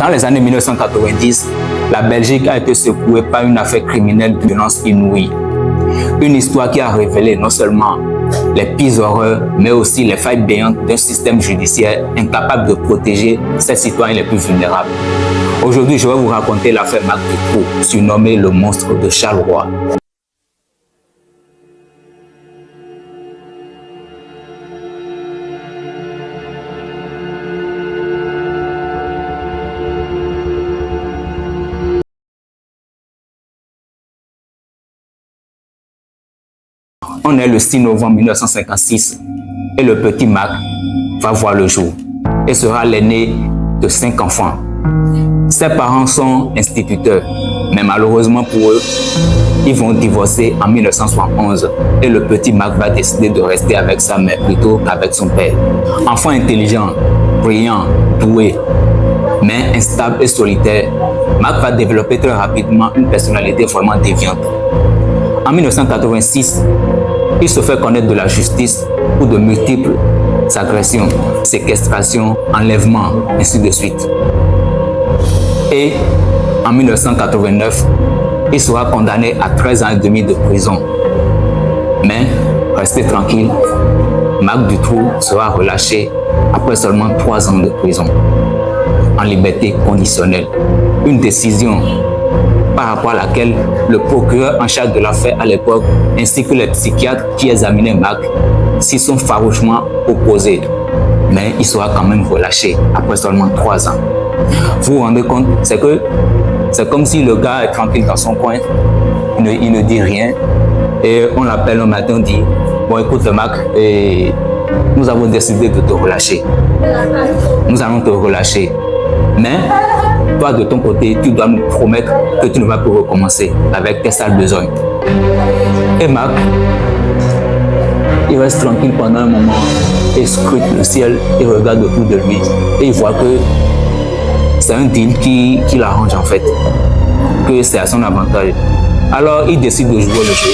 Dans les années 1990, la Belgique a été secouée par une affaire criminelle de violence inouïe. Une histoire qui a révélé non seulement les pires horreurs, mais aussi les failles béantes d'un système judiciaire incapable de protéger ses citoyens les plus vulnérables. Aujourd'hui, je vais vous raconter l'affaire Marc Dutroux, surnommé le monstre de Charleroi. On est le 6 novembre 1956 et le petit Marc va voir le jour et sera l'aîné de 5 enfants. Ses parents sont instituteurs, mais malheureusement pour eux, ils vont divorcer en 1971 et le petit Marc va décider de rester avec sa mère plutôt qu'avec son père. Enfant intelligent, brillant, doué, mais instable et solitaire, Marc va développer très rapidement une personnalité vraiment déviante. En 1986, il se fait connaître de la justice pour de multiples agressions, séquestrations, enlèvements, ainsi de suite. Et en 1989, il sera condamné à 13 ans et demi de prison. Mais, restez tranquille, Marc Dutroux sera relâché après seulement 3 ans de prison, en liberté conditionnelle. Une décision par rapport à laquelle le procureur en charge de l'affaire à l'époque, ainsi que les psychiatres qui examinaient Marc, s'y sont farouchement opposés. Mais il sera quand même relâché après seulement 3 ans. Vous vous rendez compte, c'est comme si le gars est tranquille dans son coin, il ne dit rien, et on l'appelle un matin, on dit « Bon écoute Marc, nous avons décidé de te relâcher. Nous allons te relâcher. Mais toi, de ton côté, tu dois nous promettre que tu ne vas plus recommencer avec tes sales besognes. » Et Marc, il reste tranquille pendant un moment et scrute le ciel et regarde autour de lui. Et il voit que c'est un deal qui l'arrange en fait, que c'est à son avantage. Alors il décide de jouer le jeu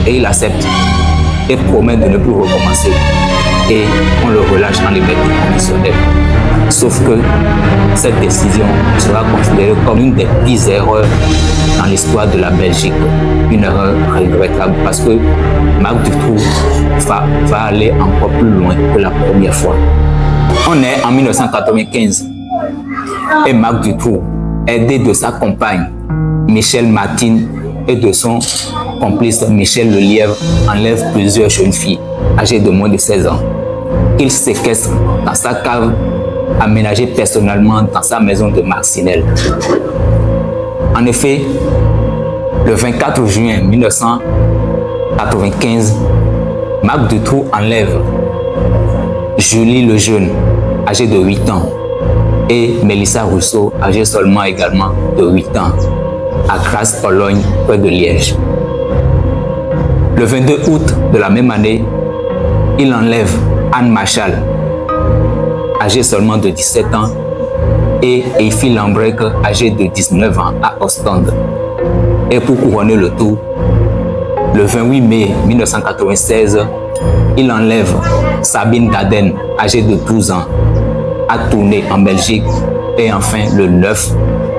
et il accepte et promet de ne plus recommencer. Et on le relâche en liberté conditionnelle. Sauf que cette décision sera considérée comme une des pires erreurs dans l'histoire de la Belgique. Une erreur regrettable parce que Marc Dutroux va aller encore plus loin que la première fois. On est en 1995 et Marc Dutroux, aidé de sa compagne Michel Martine et de son complice Michel Lelièvre, enlève plusieurs jeunes filles âgées de moins de 16 ans. Il séquestre dans sa cave aménagée personnellement dans sa maison de Marcinelle. En effet, le 24 juin 1995, Marc Dutroux enlève Julie Lejeune, âgée de 8 ans, et Mélissa Rousseau, âgée seulement également de 8 ans, à Grasse-Pologne, près de Liège. Le 22 août de la même année, il enlève Anne Machal, âgée seulement de 17 ans, et Eiffy Lambrec, âgée de 19 ans, à Ostende. Et pour couronner le tout, le 28 mai 1996, il enlève Sabine Daden, âgée de 12 ans, à Tournai en Belgique. Et enfin, le 9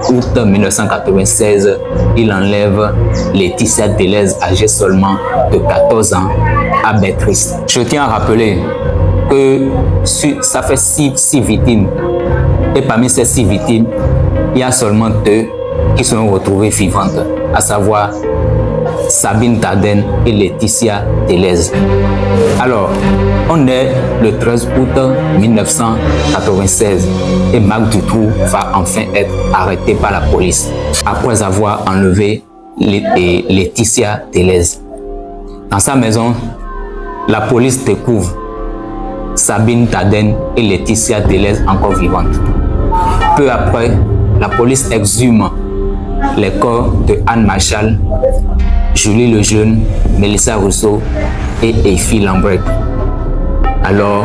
août 1996, il enlève Laetitia Delez, âgée seulement de 14 ans, à Béatrice. Je tiens à rappeler que ça fait 6 victimes. Et parmi ces 6 victimes, il y a seulement 2 qui sont retrouvées vivantes, à savoir Sabine Daden et Laetitia Delez. Alors, on est le 13 août 1996 et Marc Dutroux va enfin être arrêté par la police après avoir enlevé Laetitia Delez. Dans sa maison, la police découvre Sabine Daden et Laetitia Delez encore vivantes. Peu après, la police exhume les corps de Anne Machal, Julie Lejeune, Mélissa Rousseau et Eiffy Lambrec. Alors,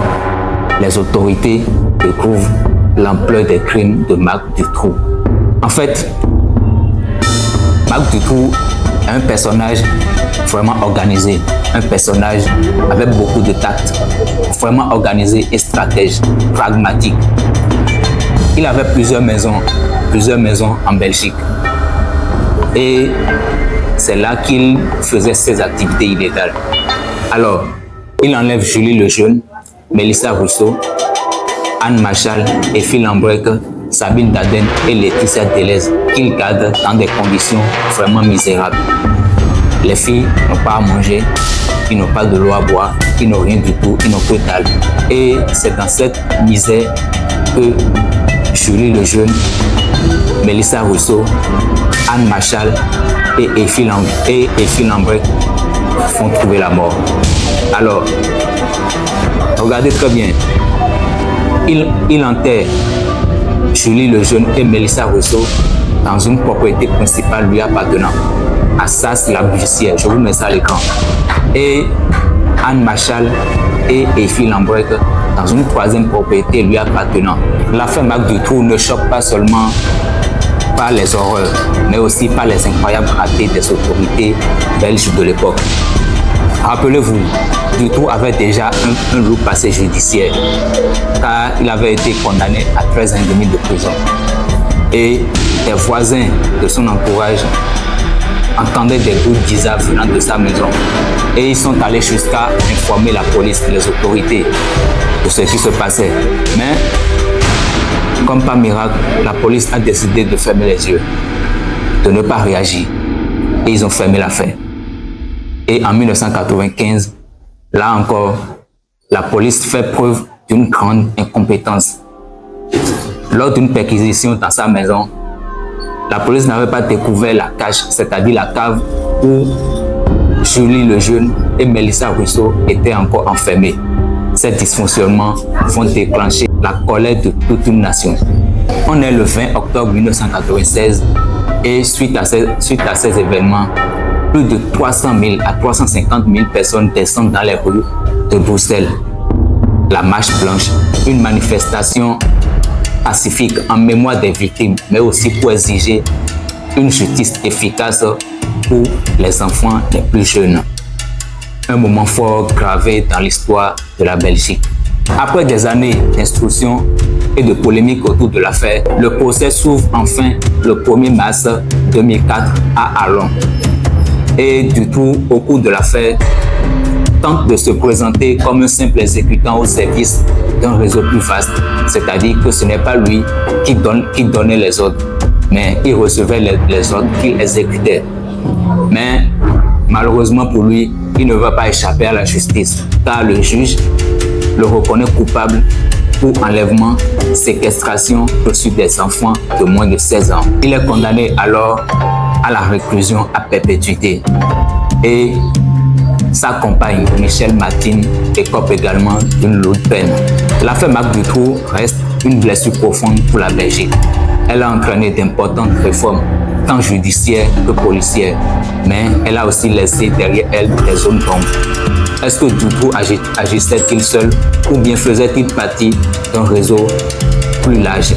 les autorités découvrent l'ampleur des crimes de Marc Dutroux. En fait, Marc Dutroux est un personnage vraiment organisé, un personnage avec beaucoup de tact, vraiment organisé et stratège, pragmatique. Il avait plusieurs maisons plusieurs maisons en Belgique. Et c'est là qu'il faisait ses activités illégales. Alors, il enlève Julie Lejeune, Mélissa Rousseau, Anne Machal, Effie Lambrec, Sabine Daden et Laetitia Delez, qu'il garde dans des conditions vraiment misérables. Les filles n'ont pas à manger, ils n'ont pas de l'eau à boire, ils n'ont rien du tout, ils n'ont que dalle. Et c'est dans cette misère que Julie Lejeune, Mélissa Rousseau, Anne Machal et Effie Lambrec font trouver la mort. Alors, regardez très bien, il enterre Julie Lejeune et Mélissa Rousseau dans une propriété principale lui appartenant à Sas-la-Bussière. Je vous mets ça à l'écran. Et Anne Machal et Effie Lambrec dans une troisième propriété lui appartenant. L'affaire Marc Dutroux ne choque pas seulement par les horreurs, mais aussi par les incroyables ratés des autorités belges de l'époque. Rappelez-vous, Dutroux avait déjà un lourd passé judiciaire, car il avait été condamné à 13 ans et demi de prison. Et des voisins de son entourage entendaient des bruits bizarres venant de sa maison. Et ils sont allés jusqu'à informer la police, les autorités, de ce qui se passait. Mais, comme par miracle, la police a décidé de fermer les yeux, de ne pas réagir. Et ils ont fermé l'affaire. Et en 1995, là encore, la police fait preuve d'une grande incompétence. Lors d'une perquisition dans sa maison, la police n'avait pas découvert la cache, c'est-à-dire la cave où Julie Lejeune et Mélissa Rousseau étaient encore enfermés. Ces dysfonctionnements vont déclencher la colère de toute une nation. On est le 20 octobre 1996 et suite à ces événements, plus de 300 000 à 350 000 personnes descendent dans les rues de Bruxelles. La marche blanche, une manifestation pacifique en mémoire des victimes, mais aussi pour exiger une justice efficace pour les enfants les plus jeunes. Un moment fort gravé dans l'histoire de la Belgique. Après des années d'instruction et de polémiques autour de l'affaire, le procès s'ouvre enfin le 1er mars 2004 à Arlon. Et du tout, au cours de l'affaire, tente de se présenter comme un simple exécutant au service d'un réseau plus vaste, c'est-à-dire que ce n'est pas lui qui donnait les ordres, mais il recevait les ordres qu'il exécutait. Mais malheureusement pour lui, il ne va pas échapper à la justice, car le juge le reconnaît coupable pour enlèvement, séquestration reçue des enfants de moins de 16 ans. Il est condamné alors à la réclusion à perpétuité. Et sa compagne, Michelle Martin, écope également d'une lourde peine. L'affaire Marc Dutroux reste une blessure profonde pour la Belgique. Elle a entraîné d'importantes réformes, tant judiciaires que policières, mais elle a aussi laissé derrière elle des zones d'ombre. Est-ce que Dutroux agissait-il seul ou bien faisait-il partie d'un réseau plus large?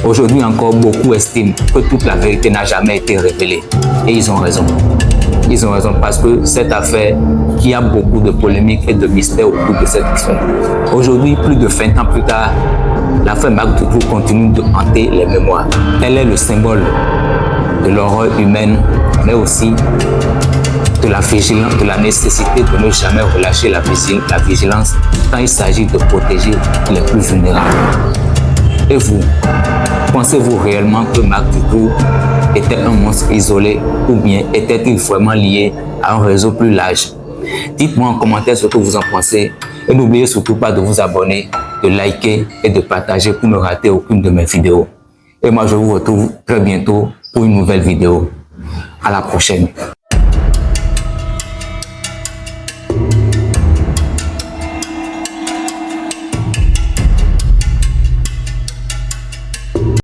Aujourd'hui encore, beaucoup estiment que toute la vérité n'a jamais été révélée. Et ils ont raison. Ils ont raison parce que cette affaire, qui a beaucoup de polémiques et de mystères autour de cette affaire. Aujourd'hui, plus de 20 ans plus tard, l'affaire Marc Dutroux continue de hanter les mémoires. Elle est le symbole de l'horreur humaine, mais aussi de la vigilance, de la nécessité de ne jamais relâcher la vigilance quand il s'agit de protéger les plus vulnérables. Et vous, pensez-vous réellement que Marc Dutroux était un monstre isolé ou bien était-il vraiment lié à un réseau plus large? Dites-moi en commentaire ce que vous en pensez et n'oubliez surtout pas de vous abonner, de liker et de partager pour ne rater aucune de mes vidéos. Et moi je vous retrouve très bientôt pour une nouvelle vidéo. À la prochaine.